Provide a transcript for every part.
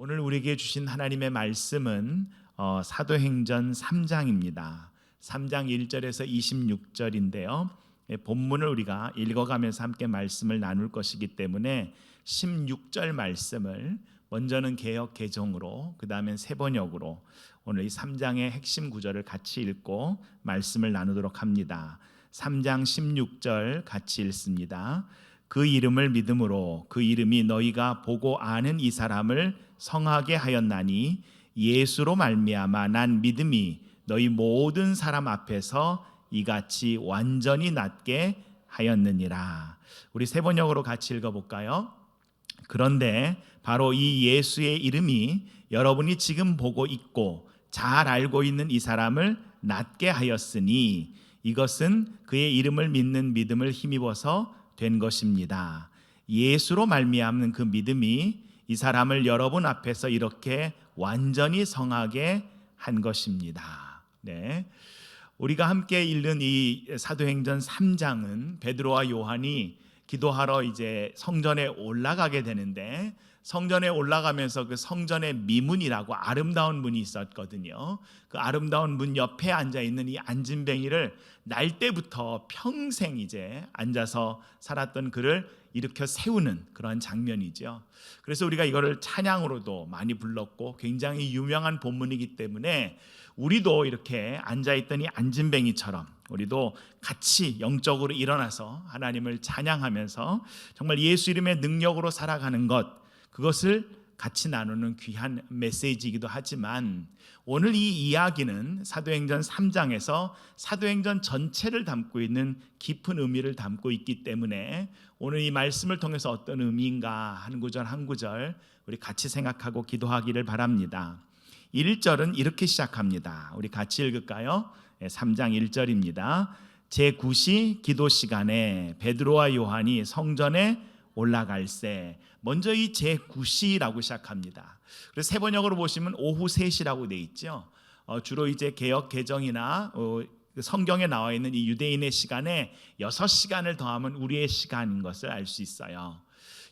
오늘 우리에게 주신 하나님의 말씀은 사도행전 3장입니다. 3장 1절에서 26절인데요. 본문을 우리가 읽어가면서 함께 말씀을 나눌 것이기 때문에 16절 말씀을 먼저는 개역 개정으로, 그 다음엔 새번역으로 오늘 이 3장의 핵심 구절을 같이 읽고 말씀을 나누도록 합니다. 3장 16절 같이 읽습니다. 그 이름을 믿음으로 그 이름이 너희가 보고 아는 이 사람을 성하게 하였나니 예수로 말미암아 난 믿음이 너희 모든 사람 앞에서 이같이 완전히 낫게 하였느니라. 우리 새번역으로 같이 읽어볼까요? 그런데 바로 이 예수의 이름이 여러분이 지금 보고 있고 잘 알고 있는 이 사람을 낫게 하였으니 이것은 그의 이름을 믿는 믿음을 힘입어서 된 것입니다. 예수로 말미암는 그 믿음이 이 사람을 여러분 앞에서 이렇게 완전히 성하게 한 것입니다. 네. 우리가 함께 읽는 이 사도행전 3장은 베드로와 요한이 기도하러 이제 성전에 올라가게 되는데, 성전에 올라가면서 그 성전의 미문이라고 아름다운 문이 있었거든요. 그 아름다운 문 옆에 앉아 있는 이 안진뱅이를 날 때부터 평생 이제 앉아서 살았던 그를 일으켜 세우는 그런 장면이죠. 그래서 우리가 이거를 찬양으로도 많이 불렀고 굉장히 유명한 본문이기 때문에 우리도 이렇게 앉아있던 이 안진뱅이처럼 우리도 같이 영적으로 일어나서 하나님을 찬양하면서 정말 예수 이름의 능력으로 살아가는 것, 그것을 같이 나누는 귀한 메시지이기도 하지만, 오늘 이 이야기는 사도행전 3장에서 사도행전 전체를 담고 있는 깊은 의미를 담고 있기 때문에 오늘 이 말씀을 통해서 어떤 의미인가 한 구절 한 구절 우리 같이 생각하고 기도하기를 바랍니다. 1절은 이렇게 시작합니다. 우리 같이 읽을까요? 3장 1절입니다. 제9시 기도 시간에 베드로와 요한이 성전에 올라갈새. 먼저 이 제9시라고 시작합니다. 그래서 세번역으로 보시면 오후 3시라고 돼 있죠. 주로 이제 개역 개정이나 성경에 나와 있는 이 유대인의 시간에 6시간을 더하면 우리의 시간인 것을 알 수 있어요.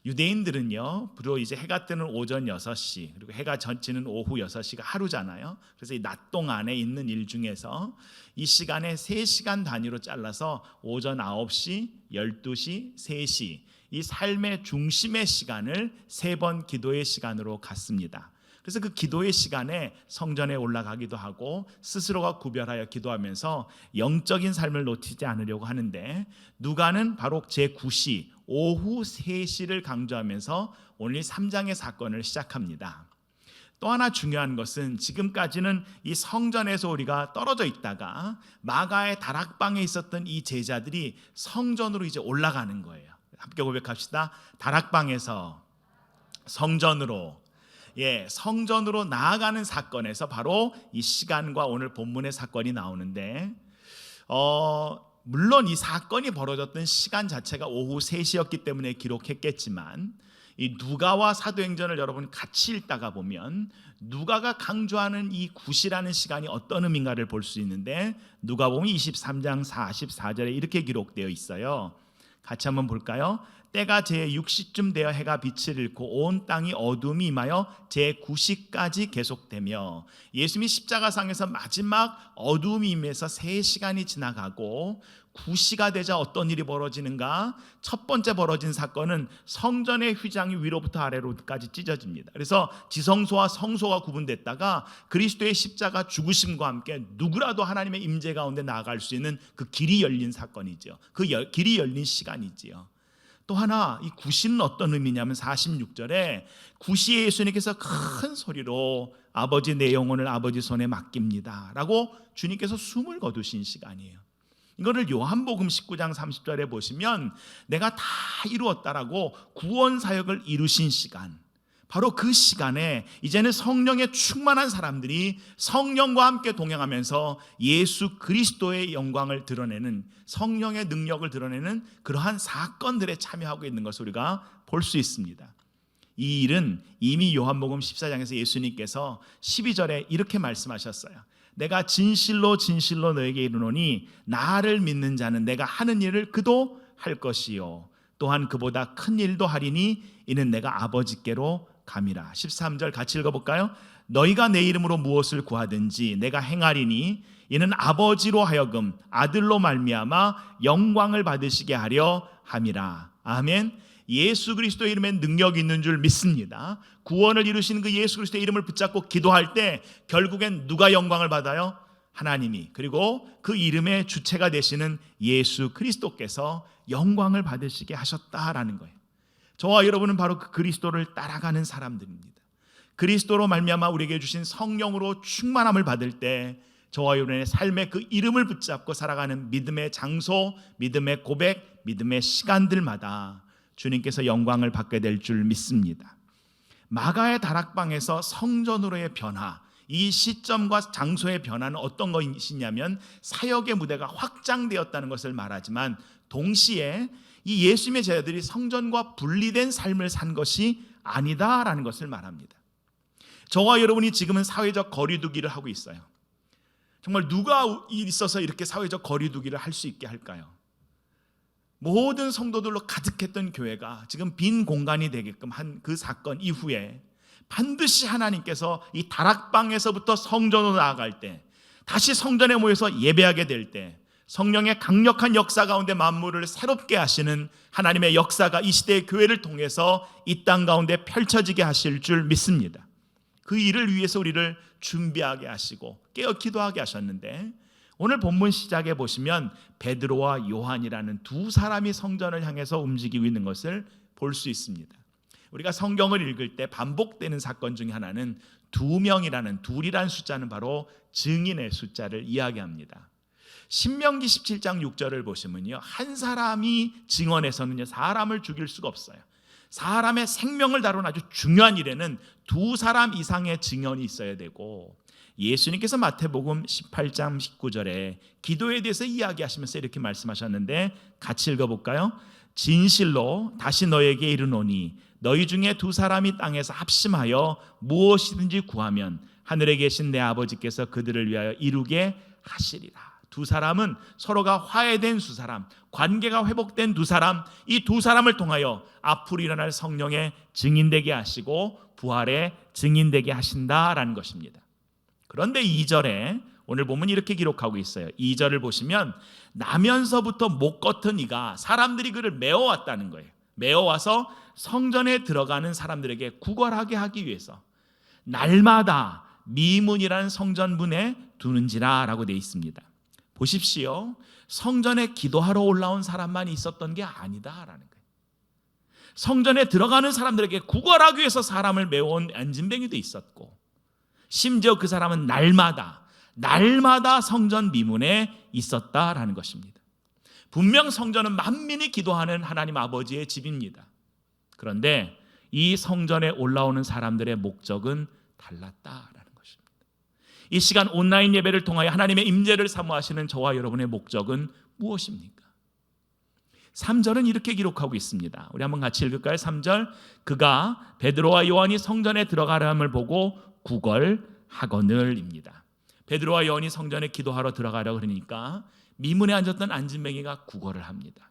유대인들은요, 주로 이제 해가 뜨는 오전 6시, 그리고 해가 져지는 오후 6시가 하루잖아요. 그래서 이 낮 동안에 있는 일 중에서 이 시간에 3시간 단위로 잘라서 오전 9시, 12시, 3시, 이 삶의 중심의 시간을 3번 기도의 시간으로 갖습니다. 그래서 그 기도의 시간에 성전에 올라가기도 하고 스스로가 구별하여 기도하면서 영적인 삶을 놓치지 않으려고 하는데, 누가는 바로 제9시 오후 3시를 강조하면서 오늘 3장의 사건을 시작합니다. 또 하나 중요한 것은 지금까지는 이 성전에서 우리가 떨어져 있다가 마가의 다락방에 있었던 이 제자들이 성전으로 이제 올라가는 거예요. 함께 고백합시다. 다락방에서 성전으로, 성전으로 나아가는 사건에서 바로 이 시간과 오늘 본문의 사건이 나오는데, 물론 이 사건이 벌어졌던 시간 자체가 오후 3시였기 때문에 기록했겠지만, 이 누가와 사도행전을 여러분 같이 읽다가 보면 누가가 강조하는 이 9시라는 시간이 어떤 의미인가를 볼 수 있는데, 누가 보면 23장 44절에 이렇게 기록되어 있어요. 같이 한번 볼까요? 때가 제6시쯤 되어 해가 빛을 잃고 온 땅이 어둠이 임하여 제9시까지 계속되며, 예수님이 십자가상에서 마지막 어둠이 임해서 3시간이 지나가고 9시가 되자 어떤 일이 벌어지는가? 첫 번째 벌어진 사건은 성전의 휘장이 위로부터 아래로까지 찢어집니다. 그래서 지성소와 성소가 구분됐다가 그리스도의 십자가 죽으심과 함께 누구라도 하나님의 임재 가운데 나아갈 수 있는 그 길이 열린 사건이죠. 그 길이 열린 시간이지요. 또 하나 이 9시는 어떤 의미냐면 46절에 9시에 예수님께서 큰 소리로 아버지 내 영혼을 아버지 손에 맡깁니다 라고 주님께서 숨을 거두신 시간이에요. 이거를 요한복음 19장 30절에 보시면 내가 다 이루었다라고 구원 사역을 이루신 시간, 바로 그 시간에 이제는 성령에 충만한 사람들이 성령과 함께 동행하면서 예수 그리스도의 영광을 드러내는, 성령의 능력을 드러내는 그러한 사건들에 참여하고 있는 것을 우리가 볼 수 있습니다. 이 일은 이미 요한복음 14장에서 예수님께서 12절에 이렇게 말씀하셨어요. 내가 진실로 진실로 너에게 이르노니 나를 믿는 자는 내가 하는 일을 그도 할 것이요 또한 그보다 큰 일도 하리니 이는 내가 아버지께로 감이라. 13절 같이 읽어볼까요? 너희가 내 이름으로 무엇을 구하든지 내가 행하리니 이는 아버지로 하여금 아들로 말미암아 영광을 받으시게 하려 함이라. 아멘. 예수 그리스도의 이름에 능력이 있는 줄 믿습니다. 구원을 이루신 그 예수 그리스도의 이름을 붙잡고 기도할 때 결국엔 누가 영광을 받아요? 하나님이. 그리고 그 이름의 주체가 되시는 예수 그리스도께서 영광을 받으시게 하셨다라는 거예요. 저와 여러분은 바로 그 그리스도를 따라가는 사람들입니다. 그리스도로 말미암아 우리에게 주신 성령으로 충만함을 받을 때 저와 여러분의 삶의 그 이름을 붙잡고 살아가는 믿음의 장소, 믿음의 고백, 믿음의 시간들마다 주님께서 영광을 받게 될 줄 믿습니다. 마가의 다락방에서 성전으로의 변화, 이 시점과 장소의 변화는 어떤 것이냐면 사역의 무대가 확장되었다는 것을 말하지만 동시에 이 예수님의 제자들이 성전과 분리된 삶을 산 것이 아니다라는 것을 말합니다. 저와 여러분이 지금은 사회적 거리두기를 하고 있어요. 정말 누가 있어서 이렇게 사회적 거리두기를 할 수 있게 할까요? 모든 성도들로 가득했던 교회가 지금 빈 공간이 되게끔 한 그 사건 이후에 반드시 하나님께서 이 다락방에서부터 성전으로 나아갈 때, 다시 성전에 모여서 예배하게 될 때 성령의 강력한 역사 가운데 만물을 새롭게 하시는 하나님의 역사가 이 시대의 교회를 통해서 이 땅 가운데 펼쳐지게 하실 줄 믿습니다. 그 일을 위해서 우리를 준비하게 하시고 깨어 기도하게 하셨는데, 오늘 본문 시작에 보시면 베드로와 요한이라는 두 사람이 성전을 향해서 움직이고 있는 것을 볼 수 있습니다. 우리가 성경을 읽을 때 반복되는 사건 중에 하나는 둘이라는 숫자는 바로 증인의 숫자를 이야기합니다. 신명기 17장 6절을 보시면요, 한 사람이 증언해서는요 사람을 죽일 수가 없어요. 사람의 생명을 다루는 아주 중요한 일에는 두 사람 이상의 증언이 있어야 되고, 예수님께서 마태복음 18장 19절에 기도에 대해서 이야기하시면서 이렇게 말씀하셨는데 같이 읽어볼까요? 진실로 다시 너에게 이르노니 너희 중에 두 사람이 땅에서 합심하여 무엇이든지 구하면 하늘에 계신 내 아버지께서 그들을 위하여 이루게 하시리라. 두 사람은 서로가 화해된 두 사람, 관계가 회복된 두 사람, 이 두 사람을 통하여 앞으로 일어날 성령의 증인되게 하시고 부활의 증인되게 하신다라는 것입니다. 그런데 2절에 오늘 보면 이렇게 기록하고 있어요. 2절을 보시면 나면서부터 못 걷던 이가 사람들이 그를 메워왔다는 거예요. 메워와서 성전에 들어가는 사람들에게 구걸하게 하기 위해서 날마다 미문이라는 성전문에 두는지라 라고 되어 있습니다. 보십시오. 성전에 기도하러 올라온 사람만 있었던 게 아니다라는 거예요. 성전에 들어가는 사람들에게 구걸하기 위해서 사람을 메워온 안진뱅이도 있었고, 심지어 그 사람은 날마다 성전 미문에 있었다라는 것입니다. 분명 성전은 만민이 기도하는 하나님 아버지의 집입니다. 그런데 이 성전에 올라오는 사람들의 목적은 달랐다라는 것입니다. 이 시간 온라인 예배를 통하여 하나님의 임재를 사모하시는 저와 여러분의 목적은 무엇입니까? 3절은 이렇게 기록하고 있습니다. 우리 한번 같이 읽을까요? 3절, 그가 베드로와 요한이 성전에 들어가람을 보고 구걸하거늘입니다. 베드로와 요한이 성전에 기도하러 들어가려고 그러니까 미문에 앉았던 안진뱅이가 구걸을 합니다.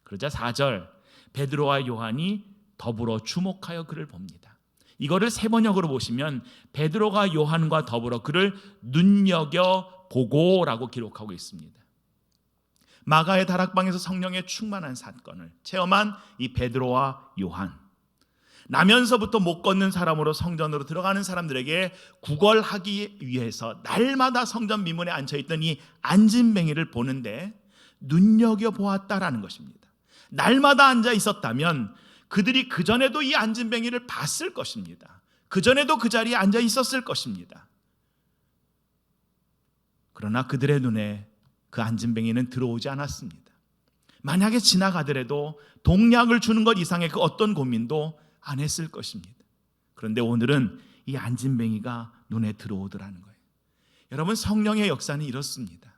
그러자 4절, 베드로와 요한이 더불어 주목하여 그를 봅니다. 이거를 세번역으로 보시면 베드로가 요한과 더불어 그를 눈여겨보고라고 기록하고 있습니다. 마가의 다락방에서 성령의 충만한 사건을 체험한 이 베드로와 요한, 나면서부터 못 걷는 사람으로 성전으로 들어가는 사람들에게 구걸하기 위해서 날마다 성전 미문에 앉혀있던 이 안진뱅이를 보는데 눈여겨보았다라는 것입니다. 날마다 앉아 있었다면 그들이 그전에도 이 안진뱅이를 봤을 것입니다. 그전에도 그 자리에 앉아 있었을 것입니다. 그러나 그들의 눈에 그 안진뱅이는 들어오지 않았습니다. 만약에 지나가더라도 동약을 주는 것 이상의 그 어떤 고민도 안 했을 것입니다. 그런데 오늘은 이 안진뱅이가 눈에 들어오더라는 거예요. 여러분, 성령의 역사는 이렇습니다.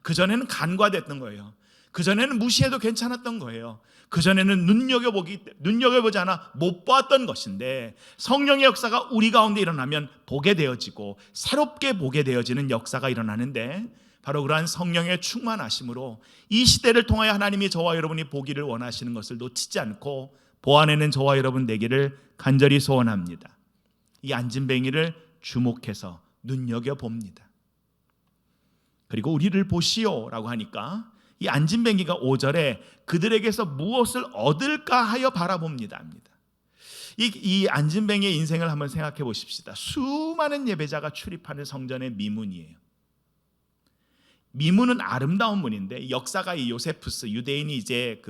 그전에는 간과됐던 거예요. 그전에는 무시해도 괜찮았던 거예요. 그전에는 눈여겨보지 않아 못 봤던 것인데 성령의 역사가 우리 가운데 일어나면 보게 되어지고 새롭게 보게 되어지는 역사가 일어나는데, 바로 그러한 성령의 충만하심으로 이 시대를 통하여 하나님이 저와 여러분이 보기를 원하시는 것을 놓치지 않고 보완해낸 저와 여러분 되기를 간절히 소원합니다. 이 안진뱅이를 주목해서 눈여겨봅니다. 그리고 우리를 보시오라고 하니까 이 안진뱅이가 5절에 그들에게서 무엇을 얻을까 하여 바라봅니다 합니다. 이 안진뱅이의 인생을 한번 생각해 보십시다. 수많은 예배자가 출입하는 성전의 미문이에요. 미문은 아름다운 문인데 역사가 이 요세푸스, 유대인이 이제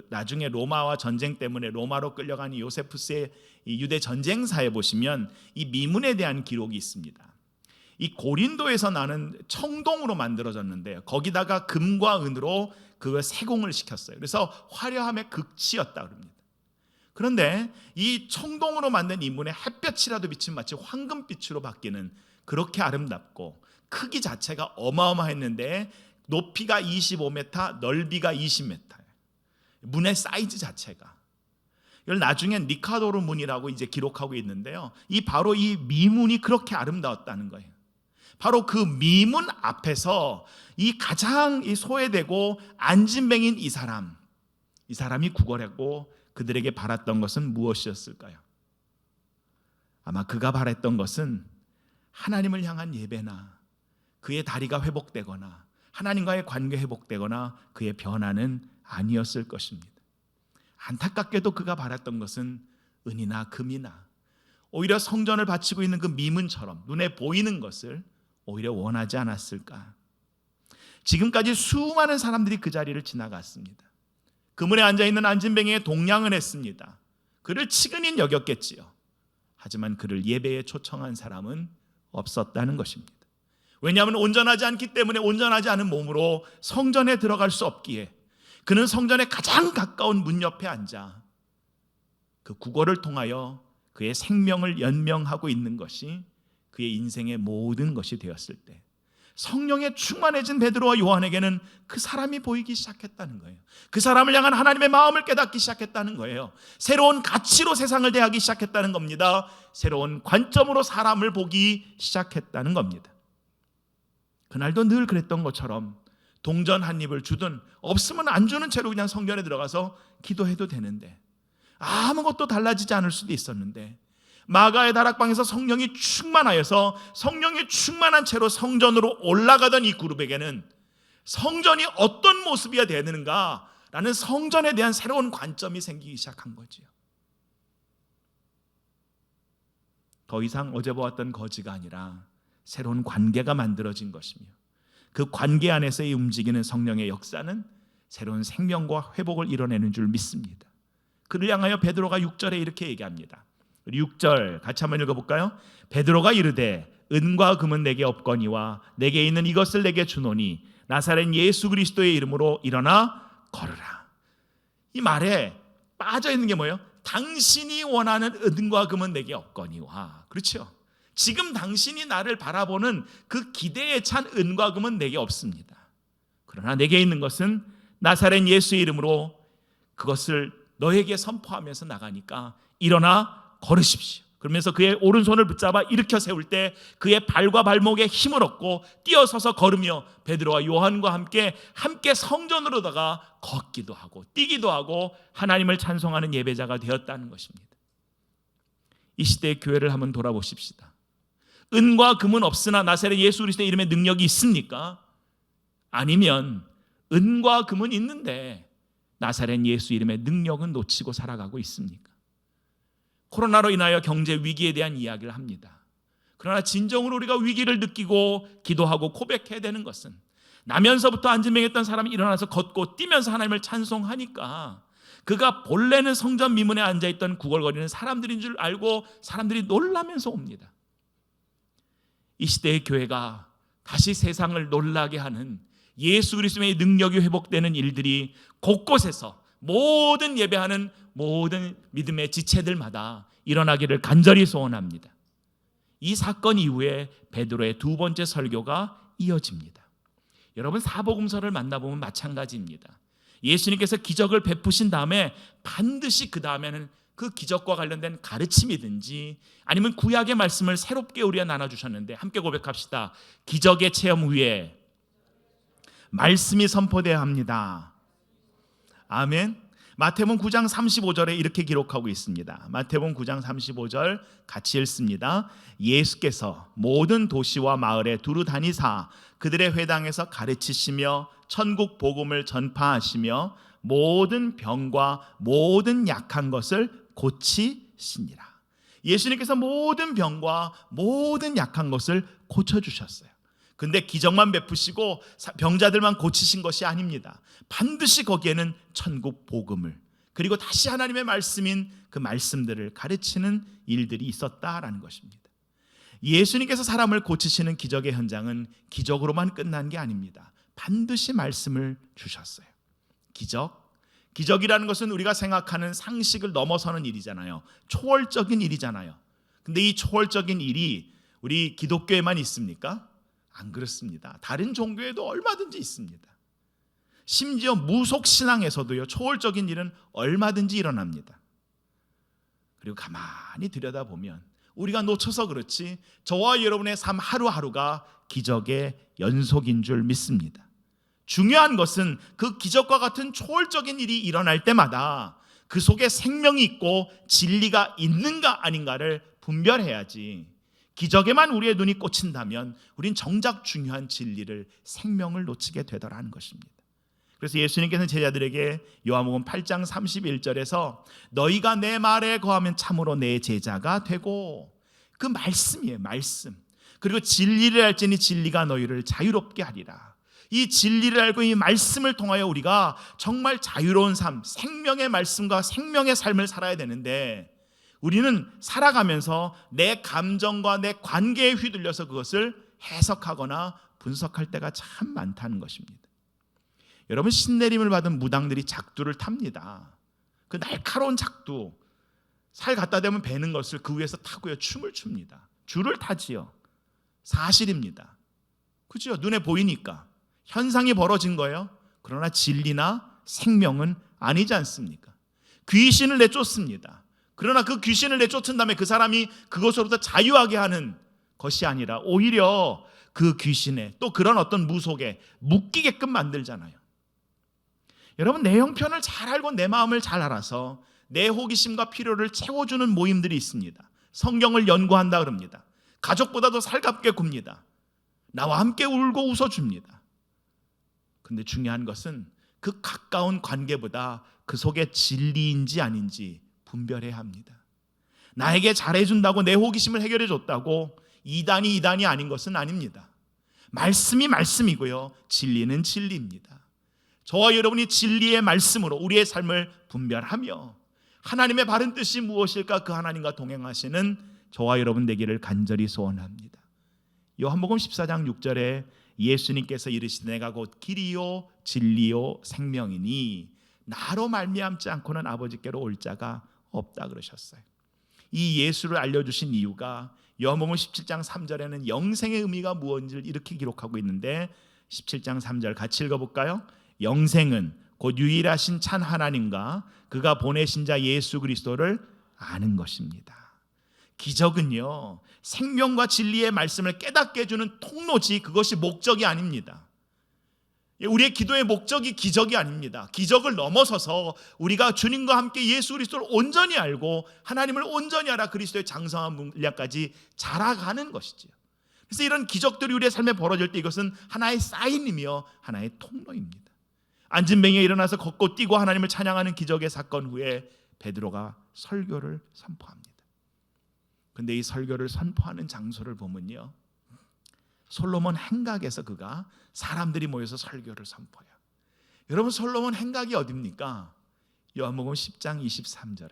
나중에 로마와 전쟁 때문에 로마로 끌려간 이 요세푸스의 이 유대 전쟁사에 보시면 이 미문에 대한 기록이 있습니다. 이 고린도에서 나는 청동으로 만들어졌는데 거기다가 금과 은으로 그 세공을 시켰어요. 그래서 화려함의 극치였다 그럽니다. 그런데 이 청동으로 만든 이 문에 햇볕이라도 비치면 마치 황금빛으로 바뀌는 그렇게 아름답고 크기 자체가 어마어마했는데 높이가 25m, 넓이가 20m. 문의 사이즈 자체가. 이걸 나중에 니카도르 문이라고 이제 기록하고 있는데요. 바로 이 미문이 그렇게 아름다웠다는 거예요. 바로 그 미문 앞에서 이 가장 소외되고 안진뱅인 이 사람이 구걸했고 그들에게 바랐던 것은 무엇이었을까요? 아마 그가 바랬던 것은 하나님을 향한 예배나 그의 다리가 회복되거나 하나님과의 관계 회복되거나 그의 변화는 아니었을 것입니다. 안타깝게도 그가 바랐던 것은 은이나 금이나 오히려 성전을 바치고 있는 그 미문처럼 눈에 보이는 것을 오히려 원하지 않았을까? 지금까지 수많은 사람들이 그 자리를 지나갔습니다. 그 문에 앉아있는 안진뱅이의 동냥은 했습니다. 그를 치근히 여겼겠지요. 하지만 그를 예배에 초청한 사람은 없었다는 것입니다. 왜냐하면 온전하지 않기 때문에 온전하지 않은 몸으로 성전에 들어갈 수 없기에 그는 성전에 가장 가까운 문 옆에 앉아 그 구걸을 통하여 그의 생명을 연명하고 있는 것이 그의 인생의 모든 것이 되었을 때 성령에 충만해진 베드로와 요한에게는 그 사람이 보이기 시작했다는 거예요. 그 사람을 향한 하나님의 마음을 깨닫기 시작했다는 거예요. 새로운 가치로 세상을 대하기 시작했다는 겁니다. 새로운 관점으로 사람을 보기 시작했다는 겁니다. 그날도 늘 그랬던 것처럼 동전 한 입을 주든 없으면 안 주는 채로 그냥 성전에 들어가서 기도해도 되는데 아무것도 달라지지 않을 수도 있었는데 마가의 다락방에서 성령이 충만하여서 성령이 충만한 채로 성전으로 올라가던 이 그룹에게는 성전이 어떤 모습이어야 되는가라는 성전에 대한 새로운 관점이 생기기 시작한 거지요. 더 이상 어제 보았던 거지가 아니라 새로운 관계가 만들어진 것이며 그 관계 안에서의 움직이는 성령의 역사는 새로운 생명과 회복을 이뤄내는 줄 믿습니다. 그를 향하여 베드로가 6절에 이렇게 얘기합니다. 6절 같이 한번 읽어볼까요? 베드로가 이르되 은과 금은 내게 없거니와 내게 있는 이것을 내게 주노니 나사렛 예수 그리스도의 이름으로 일어나 걸으라. 이 말에 빠져있는 게 뭐예요? 당신이 원하는 은과 금은 내게 없거니와. 그렇죠? 지금 당신이 나를 바라보는 그 기대에 찬 은과 금은 내게 없습니다. 그러나 내게 있는 것은 나사렛 예수의 이름으로 그것을 너에게 선포하면서 나가니까 일어나 걸으십시오. 그러면서 그의 오른손을 붙잡아 일으켜 세울 때 그의 발과 발목에 힘을 얻고 뛰어서서 걸으며 베드로와 요한과 함께 성전으로다가 걷기도 하고 뛰기도 하고 하나님을 찬송하는 예배자가 되었다는 것입니다. 이 시대의 교회를 한번 돌아보십시다. 은과 금은 없으나 나사렛 예수 그리스도의 이름에 능력이 있습니까? 아니면 은과 금은 있는데 나사렛 예수 이름의 능력은 놓치고 살아가고 있습니까? 코로나로 인하여 경제 위기에 대한 이야기를 합니다. 그러나 진정으로 우리가 위기를 느끼고 기도하고 고백해야 되는 것은 나면서부터 안진뱅이했던 사람이 일어나서 걷고 뛰면서 하나님을 찬송하니까 그가 본래는 성전 미문에 앉아있던 구걸거리는 사람들인 줄 알고 사람들이 놀라면서 옵니다. 이 시대의 교회가 다시 세상을 놀라게 하는 예수 그리스도의 능력이 회복되는 일들이 곳곳에서 모든 예배하는 모든 믿음의 지체들마다 일어나기를 간절히 소원합니다. 이 사건 이후에 베드로의 두 번째 설교가 이어집니다. 여러분 사복음서를 만나보면 마찬가지입니다. 예수님께서 기적을 베푸신 다음에 반드시 그 다음에는 그 기적과 관련된 가르침이든지 아니면 구약의 말씀을 새롭게 우리가 나눠주셨는데 함께 고백합시다. 기적의 체험 위에 말씀이 선포되어야 합니다. 아멘. 마태복음 9장 35절에 이렇게 기록하고 있습니다. 마태복음 9장 35절 같이 읽습니다. 예수께서 모든 도시와 마을에 두루 다니사 그들의 회당에서 가르치시며 천국 복음을 전파하시며 모든 병과 모든 약한 것을 고치시니라. 예수님께서 모든 병과 모든 약한 것을 고쳐주셨어요. 근데 기적만 베푸시고 병자들만 고치신 것이 아닙니다. 반드시 거기에는 천국 복음을, 그리고 다시 하나님의 말씀인 그 말씀들을 가르치는 일들이 있었다라는 것입니다. 예수님께서 사람을 고치시는 기적의 현장은 기적으로만 끝난 게 아닙니다. 반드시 말씀을 주셨어요. 기적이라는 것은 우리가 생각하는 상식을 넘어서는 일이잖아요. 초월적인 일이잖아요. 근데 이 초월적인 일이 우리 기독교에만 있습니까? 안 그렇습니다. 다른 종교에도 얼마든지 있습니다. 심지어 무속신앙에서도요, 초월적인 일은 얼마든지 일어납니다. 그리고 가만히 들여다보면 우리가 놓쳐서 그렇지 저와 여러분의 삶 하루하루가 기적의 연속인 줄 믿습니다. 중요한 것은 그 기적과 같은 초월적인 일이 일어날 때마다 그 속에 생명이 있고 진리가 있는가 아닌가를 분별해야지, 기적에만 우리의 눈이 꽂힌다면 우린 정작 중요한 진리를, 생명을 놓치게 되더라는 것입니다. 그래서 예수님께서는 제자들에게 요한복음 8장 31절에서 너희가 내 말에 거하면 참으로 내 제자가 되고, 그 말씀이에요. 말씀. 그리고 진리를 알지니 진리가 너희를 자유롭게 하리라. 이 진리를 알고 이 말씀을 통하여 우리가 정말 자유로운 삶, 생명의 말씀과 생명의 삶을 살아야 되는데, 우리는 살아가면서 내 감정과 내 관계에 휘둘려서 그것을 해석하거나 분석할 때가 참 많다는 것입니다. 여러분, 신내림을 받은 무당들이 작두를 탑니다. 그 날카로운 작두, 살 갖다 대면 베는 것을 그 위에서 타고요, 춤을 춥니다. 줄을 타지요. 사실입니다. 그죠? 눈에 보이니까 현상이 벌어진 거예요. 그러나 진리나 생명은 아니지 않습니까? 귀신을 내쫓습니다. 그러나 그 귀신을 내쫓은 다음에 그 사람이 그것으로부터 자유하게 하는 것이 아니라 오히려 그 귀신에, 또 그런 어떤 무속에 묶이게끔 만들잖아요. 여러분, 내 형편을 잘 알고 내 마음을 잘 알아서 내 호기심과 필요를 채워주는 모임들이 있습니다. 성경을 연구한다 그럽니다. 가족보다도 살갑게 굽니다. 나와 함께 울고 웃어줍니다. 근데 중요한 것은 그 가까운 관계보다 그 속에 진리인지 아닌지 분별해야 합니다. 나에게 잘해준다고, 내 호기심을 해결해줬다고 이단이 아닌 것은 아닙니다. 말씀이 말씀이고요, 진리는 진리입니다. 저와 여러분이 진리의 말씀으로 우리의 삶을 분별하며 하나님의 바른 뜻이 무엇일까, 그 하나님과 동행하시는 저와 여러분 되기를 간절히 소원합니다. 요한복음 14장 6절에 예수님께서 이르시되 내가 곧 길이요 진리요 생명이니 나로 말미암지 않고는 아버지께로 올 자가 없다 그러셨어요. 이 예수를 알려주신 이유가 요한복음 17장 3절에는 영생의 의미가 무엇인지를 이렇게 기록하고 있는데, 17장 3절 같이 읽어볼까요? 영생은 곧 유일하신 참 하나님과 그가 보내신 자 예수 그리스도를 아는 것입니다. 기적은요, 생명과 진리의 말씀을 깨닫게 해주는 통로지, 그것이 목적이 아닙니다. 우리의 기도의 목적이 기적이 아닙니다. 기적을 넘어서서 우리가 주님과 함께 예수 그리스도를 온전히 알고 하나님을 온전히 알아 그리스도의 장성한 분량까지 자라가는 것이지요. 그래서 이런 기적들이 우리의 삶에 벌어질 때 이것은 하나의 사인이며 하나의 통로입니다. 앉은 뱅이에 일어나서 걷고 뛰고 하나님을 찬양하는 기적의 사건 후에 베드로가 설교를 선포합니다. 근데 이 설교를 선포하는 장소를 보면요, 솔로몬 행각에서 그가 사람들이 모여서 설교를 선포해요. 여러분, 솔로몬 행각이 어디입니까? 요한복음 10장 23절에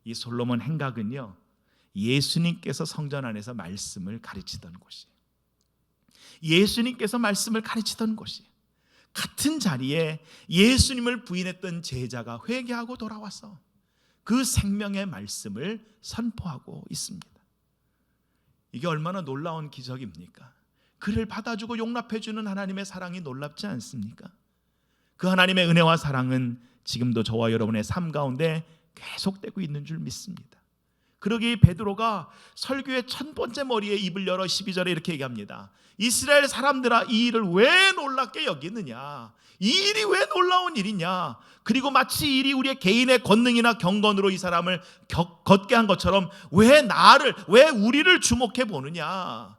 이 솔로몬 행각은요, 예수님께서 성전 안에서 말씀을 가르치던 곳이에요. 예수님께서 말씀을 가르치던 곳이에요. 같은 자리에 예수님을 부인했던 제자가 회개하고 돌아와서 그 생명의 말씀을 선포하고 있습니다. 이게 얼마나 놀라운 기적입니까? 그를 받아주고 용납해주는 하나님의 사랑이 놀랍지 않습니까? 그 하나님의 은혜와 사랑은 지금도 저와 여러분의 삶 가운데 계속되고 있는 줄 믿습니다. 그러기 베드로가 설교의 첫 번째 머리에 입을 열어 12절에 이렇게 얘기합니다. 이스라엘 사람들아, 이 일을 왜 놀랍게 여기느냐? 이 일이 왜 놀라운 일이냐? 그리고 마치 이 일이 우리의 개인의 권능이나 경건으로 이 사람을 걷게 한 것처럼 왜 우리를 주목해 보느냐?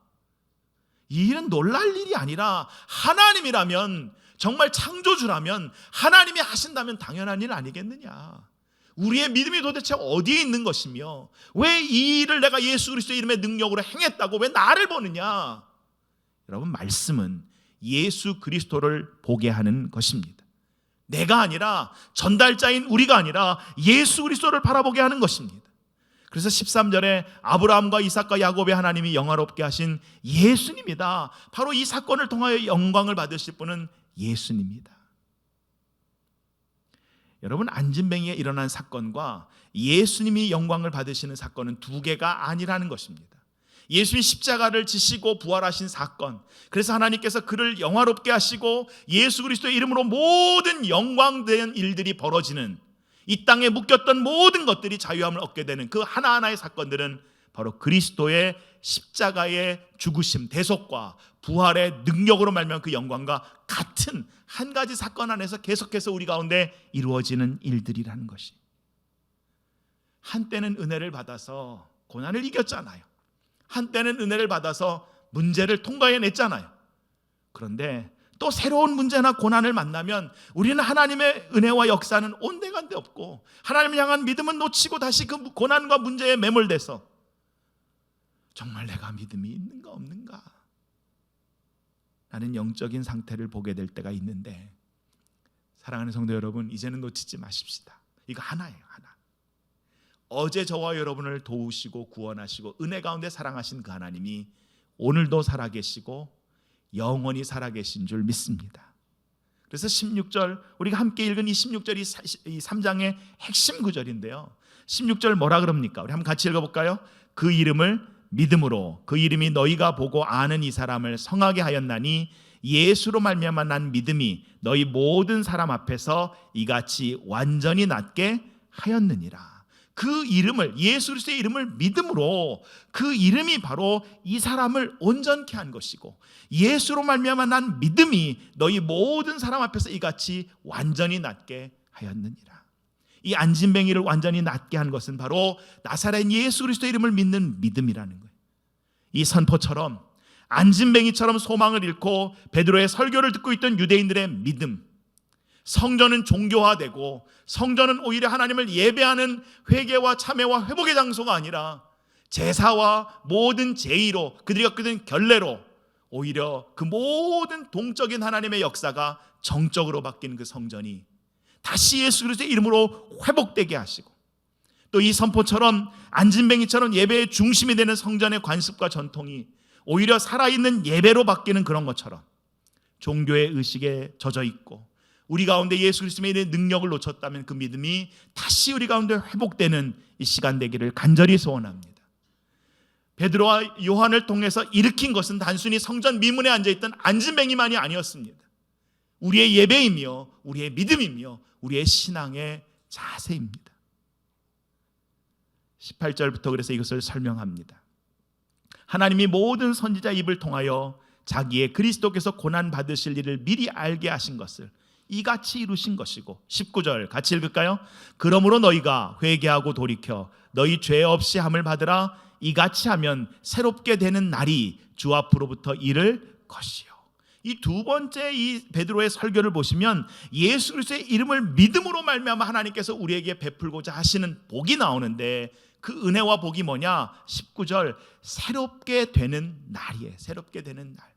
이 일은 놀랄 일이 아니라 하나님이라면, 정말 창조주라면, 하나님이 하신다면 당연한 일 아니겠느냐? 우리의 믿음이 도대체 어디에 있는 것이며, 왜 이 일을 내가 예수 그리스도의 이름의 능력으로 행했다고 왜 나를 보느냐? 여러분, 말씀은 예수 그리스도를 보게 하는 것입니다. 내가 아니라, 전달자인 우리가 아니라 예수 그리스도를 바라보게 하는 것입니다. 그래서 13절에 아브라함과 이삭과 야곱의 하나님이 영화롭게 하신 예수님이다. 바로 이 사건을 통하여 영광을 받으실 분은 예수님이다. 여러분, 안진뱅이에 일어난 사건과 예수님이 영광을 받으시는 사건은 두 개가 아니라는 것입니다. 예수님이 십자가를 지시고 부활하신 사건, 그래서 하나님께서 그를 영화롭게 하시고 예수 그리스도의 이름으로 모든 영광된 일들이 벌어지는, 이 땅에 묶였던 모든 것들이 자유함을 얻게 되는 그 하나하나의 사건들은 바로 그리스도의 십자가의 죽으심, 대속과 부활의 능력으로 말미암아 그 영광과 같은 한 가지 사건 안에서 계속해서 우리 가운데 이루어지는 일들이라는 것이. 한때는 은혜를 받아서 고난을 이겼잖아요. 한때는 은혜를 받아서 문제를 통과해냈잖아요. 그런데 또 새로운 문제나 고난을 만나면 우리는 하나님의 은혜와 역사는 온데간데 없고, 하나님을 향한 믿음은 놓치고 다시 그 고난과 문제에 매몰돼서 정말 내가 믿음이 있는가 없는가 라는 영적인 상태를 보게 될 때가 있는데, 사랑하는 성도 여러분, 이제는 놓치지 마십시다. 이거 하나예요, 하나. 어제 저와 여러분을 도우시고 구원하시고 은혜 가운데 사랑하신 그 하나님이 오늘도 살아계시고 영원히 살아계신 줄 믿습니다. 그래서 16절, 우리가 함께 읽은 이 16절이 이 3장의 핵심 구절인데요, 16절 뭐라 그럽니까? 우리 한번 같이 읽어볼까요? 그 이름을 믿음으로, 그 이름이 너희가 보고 아는 이 사람을 성하게 하였나니 예수로 말미암아 난 믿음이 너희 모든 사람 앞에서 이같이 완전히 낫게 하였느니라. 그 이름을, 예수 그리스도의 이름을 믿음으로, 그 이름이 바로 이 사람을 온전케 한 것이고, 예수로 말미암아 난 믿음이 너희 모든 사람 앞에서 이같이 완전히 낫게 하였느니라. 이 안진뱅이를 완전히 낫게 한 것은 바로 나사렛 예수 그리스도의 이름을 믿는 믿음이라는 거예요. 이 선포처럼, 안진뱅이처럼 소망을 잃고 베드로의 설교를 듣고 있던 유대인들의 믿음, 성전은 종교화되고 성전은 오히려 하나님을 예배하는 회개와 참회와 회복의 장소가 아니라 제사와 모든 제의로, 그들이 갖고 있는 결례로 오히려 그 모든 동적인 하나님의 역사가 정적으로 바뀐 그 성전이 다시 예수 그리스도의 이름으로 회복되게 하시고, 또 이 선포처럼 안진뱅이처럼 예배의 중심이 되는 성전의 관습과 전통이 오히려 살아있는 예배로 바뀌는 그런 것처럼 종교의 의식에 젖어 있고 우리 가운데 예수 그리스도의 능력을 놓쳤다면 그 믿음이 다시 우리 가운데 회복되는 이 시간 되기를 간절히 소원합니다. 베드로와 요한을 통해서 일으킨 것은 단순히 성전 미문에 앉아있던 안진뱅이만이 아니었습니다. 우리의 예배이며 우리의 믿음이며 우리의 신앙의 자세입니다. 18절부터 그래서 이것을 설명합니다. 하나님이 모든 선지자 입을 통하여 자기의 그리스도께서 고난 받으실 일을 미리 알게 하신 것을 이같이 이루신 것이고, 19절 같이 읽을까요? 그러므로 너희가 회개하고 돌이켜 너희 죄 없이 함을 받으라. 이같이 하면 새롭게 되는 날이 주 앞으로부터 이를 것이요. 이 두 번째 이 베드로의 설교를 보시면 예수 그리스도의 이름을 믿음으로 말미암아 하나님께서 우리에게 베풀고자 하시는 복이 나오는데, 그 은혜와 복이 뭐냐? 19절, 새롭게 되는 날이에요. 새롭게 되는 날,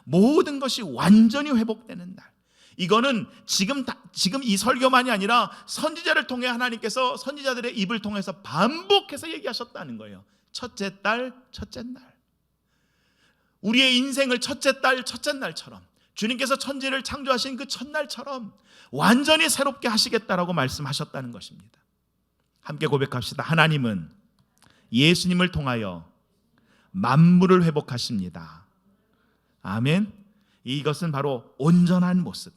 모든 것이 완전히 회복되는 날. 이거는 지금 이 설교만이 아니라 선지자를 통해 하나님께서 선지자들의 입을 통해서 반복해서 얘기하셨다는 거예요. 첫째 달, 첫째 날. 우리의 인생을 첫째 달, 첫째 날처럼, 주님께서 천지를 창조하신 그 첫날처럼 완전히 새롭게 하시겠다라고 말씀하셨다는 것입니다. 함께 고백합시다. 하나님은 예수님을 통하여 만물을 회복하십니다. 아멘. 이것은 바로 온전한 모습,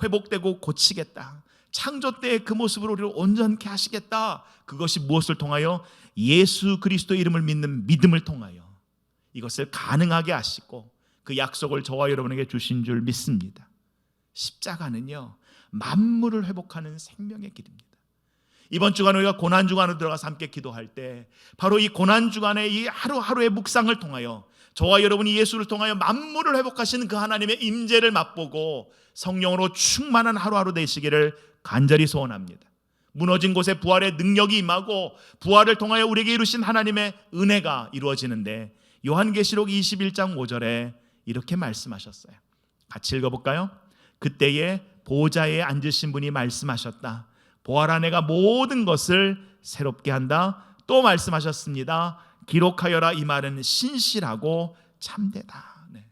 회복되고 고치겠다, 창조 때의 그 모습으로 우리를 온전케 하시겠다. 그것이 무엇을 통하여? 예수 그리스도 이름을 믿는 믿음을 통하여 이것을 가능하게 하시고 그 약속을 저와 여러분에게 주신 줄 믿습니다. 십자가는요, 만물을 회복하는 생명의 길입니다. 이번 주간 우리가 고난주간으로 들어가서 함께 기도할 때 바로 이 고난주간의 이 하루하루의 묵상을 통하여 저와 여러분이 예수를 통하여 만물을 회복하시는 그 하나님의 임재를 맛보고 성령으로 충만한 하루하루 되시기를 간절히 소원합니다. 무너진 곳에 부활의 능력이 임하고 부활을 통하여 우리에게 이루신 하나님의 은혜가 이루어지는데 요한계시록 21장 5절에 이렇게 말씀하셨어요. 같이 읽어볼까요? 그때에 보좌에 앉으신 분이 말씀하셨다. 부활한 내가 모든 것을 새롭게 한다. 또 말씀하셨습니다. 기록하여라. 이 말은 신실하고 참되다. 네.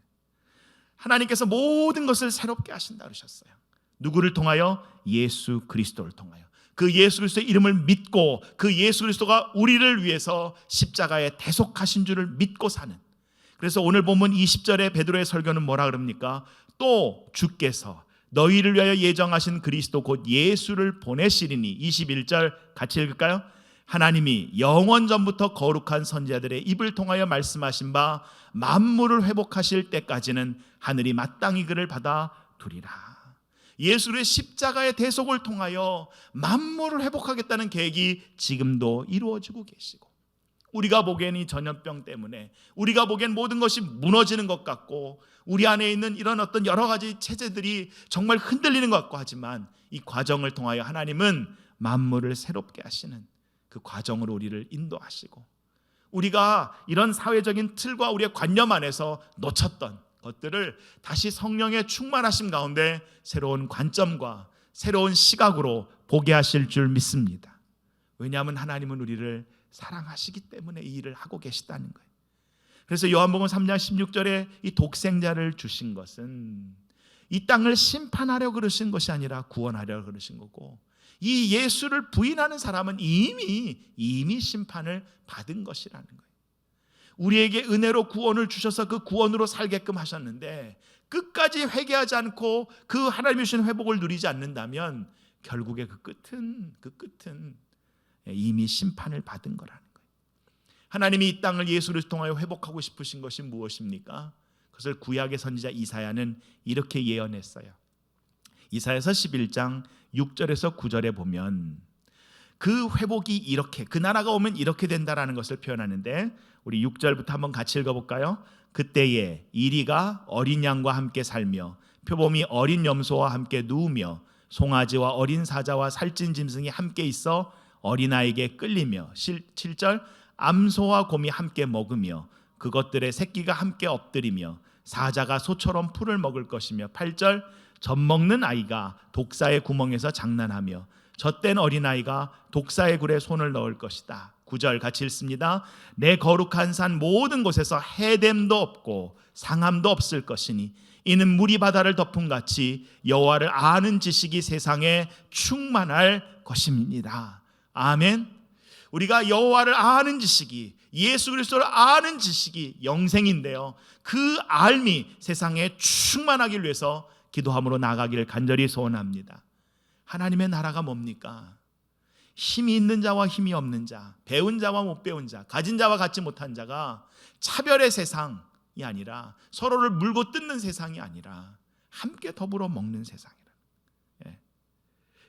하나님께서 모든 것을 새롭게 하신다 그러셨어요. 누구를 통하여? 예수 그리스도를 통하여. 그 예수 그리스도의 이름을 믿고 그 예수 그리스도가 우리를 위해서 십자가에 대속하신 줄을 믿고 사는. 그래서 오늘 본문 20절에 베드로의 설교는 뭐라 그럽니까? 또 주께서 너희를 위하여 예정하신 그리스도 곧 예수를 보내시리니. 21절 같이 읽을까요? 하나님이 영원 전부터 거룩한 선지자들의 입을 통하여 말씀하신 바 만물을 회복하실 때까지는 하늘이 마땅히 그를 받아 두리라. 예수의 십자가의 대속을 통하여 만물을 회복하겠다는 계획이 지금도 이루어지고 계시고, 우리가 보기엔 이 전염병 때문에 우리가 보기엔 모든 것이 무너지는 것 같고 우리 안에 있는 이런 어떤 여러 가지 체제들이 정말 흔들리는 것 같고 하지만 이 과정을 통하여 하나님은 만물을 새롭게 하시는 그 과정으로 우리를 인도하시고, 우리가 이런 사회적인 틀과 우리의 관념 안에서 놓쳤던 것들을 다시 성령의 충만하심 가운데 새로운 관점과 새로운 시각으로 보게 하실 줄 믿습니다. 왜냐하면 하나님은 우리를 사랑하시기 때문에 이 일을 하고 계시다는 거예요. 그래서 요한복음 3장 16절에 이 독생자를 주신 것은 이 땅을 심판하려 그러신 것이 아니라 구원하려 그러신 거고, 이 예수를 부인하는 사람은 이미 심판을 받은 것이라는 거예요. 우리에게 은혜로 구원을 주셔서 그 구원으로 살게끔 하셨는데 끝까지 회개하지 않고 그 하나님이 주신 회복을 누리지 않는다면 결국에 그 끝은 이미 심판을 받은 거라는 거예요. 하나님이 이 땅을 예수를 통하여 회복하고 싶으신 것이 무엇입니까? 그것을 구약의 선지자 이사야는 이렇게 예언했어요. 이사야서 11장 6절에서 9절에 보면 그 회복이 이렇게, 그 나라가 오면 이렇게 된다라는 것을 표현하는데 우리 6절부터 한번 같이 읽어볼까요? 그때에 이리가 어린 양과 함께 살며 표범이 어린 염소와 함께 누우며 송아지와 어린 사자와 살찐 짐승이 함께 있어 어린아이에게 끌리며 7절 암소와 곰이 함께 먹으며 그것들의 새끼가 함께 엎드리며 사자가 소처럼 풀을 먹을 것이며 8절 젖먹는 아이가 독사의 구멍에서 장난하며 젖된 어린아이가 독사의 굴에 손을 넣을 것이다. 9절 같이 읽습니다. 내 거룩한 산 모든 곳에서 해됨도 없고 상함도 없을 것이니 이는 물이 바다를 덮은 같이 여호와를 아는 지식이 세상에 충만할 것입니다. 아멘. 우리가 여호와를 아는 지식이, 예수 그리스도를 아는 지식이 영생인데요, 그 알미 세상에 충만하기 위해서 기도함으로 나아가기를 간절히 소원합니다. 하나님의 나라가 뭡니까? 힘이 있는 자와 힘이 없는 자, 배운 자와 못 배운 자, 가진 자와 갖지 못한 자가 차별의 세상이 아니라, 서로를 물고 뜯는 세상이 아니라 함께 더불어 먹는 세상이라.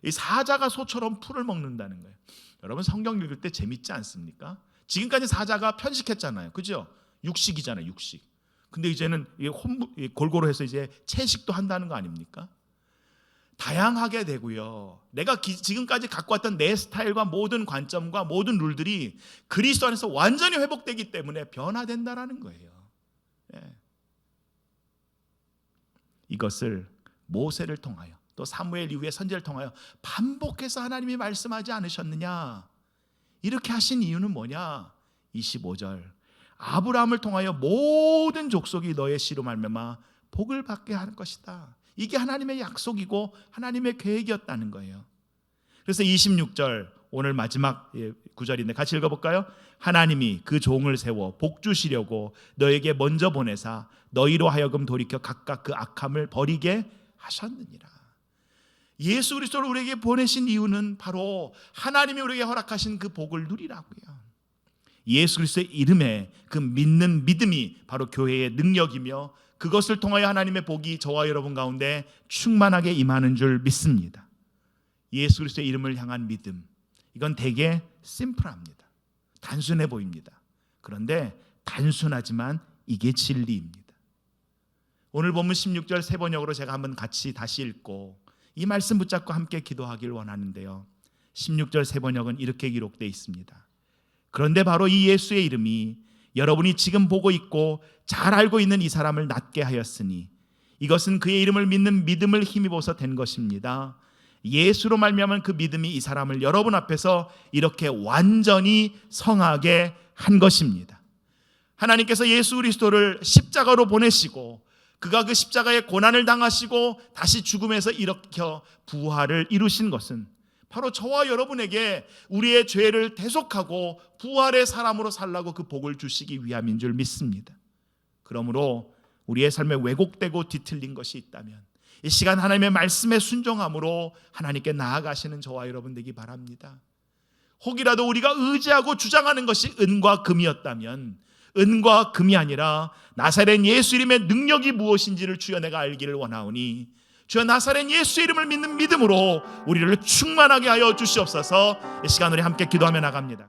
이 사자가 소처럼 풀을 먹는다는 거예요. 여러분 성경 읽을 때 재밌지 않습니까? 지금까지 사자가 편식했잖아요, 그죠? 육식이잖아요, 육식. 근데 이제는 골고루 해서 이제 채식도 한다는 거 아닙니까? 다양하게 되고요. 내가 지금까지 갖고 왔던 내 스타일과 모든 관점과 모든 룰들이 그리스도 안에서 완전히 회복되기 때문에 변화된다라는 거예요. 이것을 모세를 통하여 또 사무엘 이후의 선지자를 통하여 반복해서 하나님이 말씀하지 않으셨느냐? 이렇게 하신 이유는 뭐냐? 25절 아브라함을 통하여 모든 족속이 너의 씨로 말미암아 복을 받게 할 것이다. 이게 하나님의 약속이고 하나님의 계획이었다는 거예요. 그래서 26절 오늘 마지막 구절인데 같이 읽어볼까요? 하나님이 그 종을 세워 복 주시려고 너에게 먼저 보내사 너희로 하여금 돌이켜 각각 그 악함을 버리게 하셨느니라. 예수 그리스도를 우리에게 보내신 이유는 바로 하나님이 우리에게 허락하신 그 복을 누리라고요. 예수 그리스도의 이름에 그 믿는 믿음이 바로 교회의 능력이며 그것을 통하여 하나님의 복이 저와 여러분 가운데 충만하게 임하는 줄 믿습니다. 예수 그리스도의 이름을 향한 믿음, 이건 되게 심플합니다. 단순해 보입니다. 그런데 단순하지만 이게 진리입니다. 오늘 본문 16절 세 번역으로 제가 한번 같이 다시 읽고 이 말씀 붙잡고 함께 기도하길 원하는데요. 16절 세 번역은 이렇게 기록되어 있습니다. 그런데 바로 이 예수의 이름이 여러분이 지금 보고 있고 잘 알고 있는 이 사람을 낫게 하였으니 이것은 그의 이름을 믿는 믿음을 힘입어서 된 것입니다. 예수로 말미암은 그 믿음이 이 사람을 여러분 앞에서 이렇게 완전히 성하게 한 것입니다. 하나님께서 예수 그리스도를 십자가로 보내시고 그가 그 십자가의 고난을 당하시고 다시 죽음에서 일으켜 부활을 이루신 것은 바로 저와 여러분에게 우리의 죄를 대속하고 부활의 사람으로 살라고 그 복을 주시기 위함인 줄 믿습니다. 그러므로 우리의 삶에 왜곡되고 뒤틀린 것이 있다면 이 시간 하나님의 말씀에 순종함으로 하나님께 나아가시는 저와 여러분 되기 바랍니다. 혹이라도 우리가 의지하고 주장하는 것이 은과 금이었다면 은과 금이 아니라 나사렛 예수 이름의 능력이 무엇인지를 주여 내가 알기를 원하오니 주여 나사렛 예수 이름을 믿는 믿음으로 우리를 충만하게 하여 주시옵소서. 이 시간 우리 함께 기도하며 나갑니다.